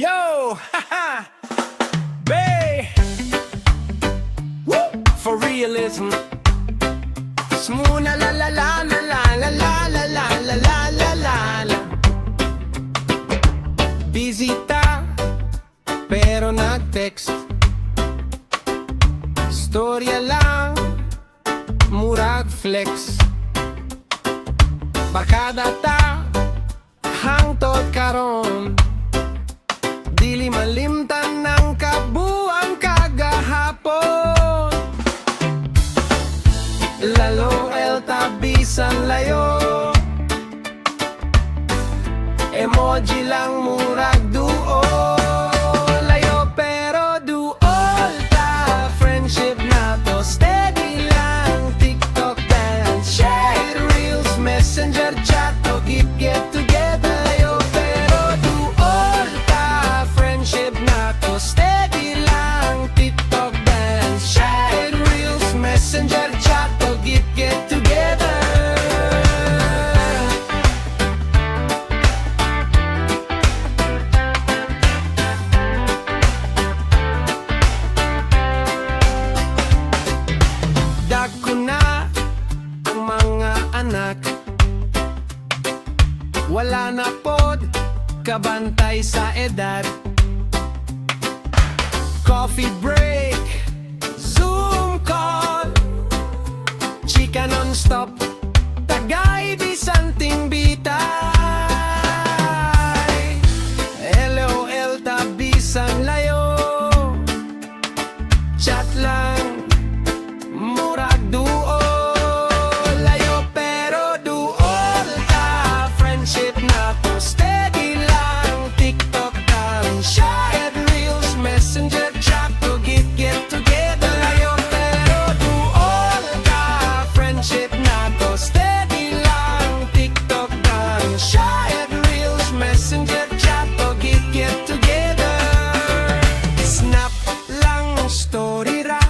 Yo, haha, bae. Woo, for realism. Smooth la la la la la la la la la la la la la la. Busy ta, pero nag-text. Storya lang, murag flex. Bakada ta, hangtod karon. Dili malimtan ng kabuang kagahapon. Layo ta Bisan layo. Emoji lang murag duol. Layo pero duol ta. Friendship na to steady lang. TikTok dance, share reels, messenger chat to get together. Layo pero duol ta. Friendship na to steady lang. TikTok dance, share reels, messenger chat to get together. Dako na ang mga anak, wala na pod kabantay sa edad. Coffee break, Zoom call, chika non-stop, tagay bisanting bitay. LOL ta Bisan layo, chat lang murag duol. Layo pero duol ta. Friendship na to steady lang. TikTok lang, shared reels, messenger chat to get together. Layo pero duol ta. Friendship na to steady lang. TikTok lang, shared reels, messenger chat to get together. Snap lang story ra,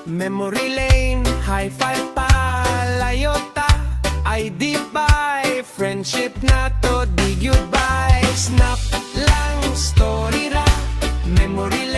memory lane, high five pa. Layo ta, ID bye. Friendship na to, di goodbye. Snap lang story ra, memory